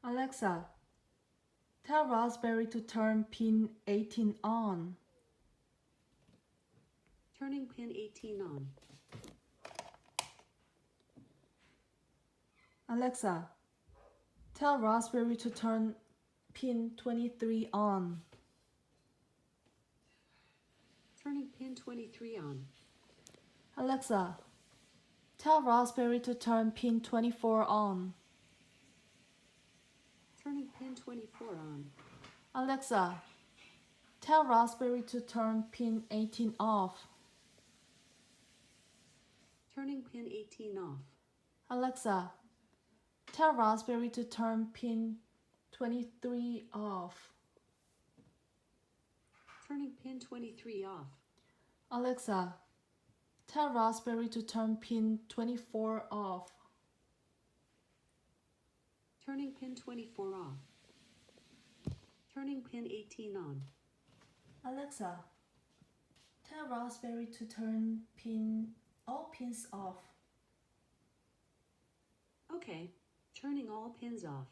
Alexa, tell Raspberry to turn pin 18 on. Turning pin 18 on. Alexa, tell Raspberry to turn pin 23 on. Turning pin 23 on. Alexa, tell Raspberry to turn pin 24 on. Turning pin 24 on. Alexa, tell Raspberry to turn pin 18 off. Turning pin 18 off. Alexa, tell Raspberry to turn pin 23 off. Turning pin 23 off. Alexa, tell Raspberry to turn pin 24 off. Turning pin 24 off. Turning pin 18 on. Alexa, tell Raspberry to turn all pins off. Okay, turning all pins off.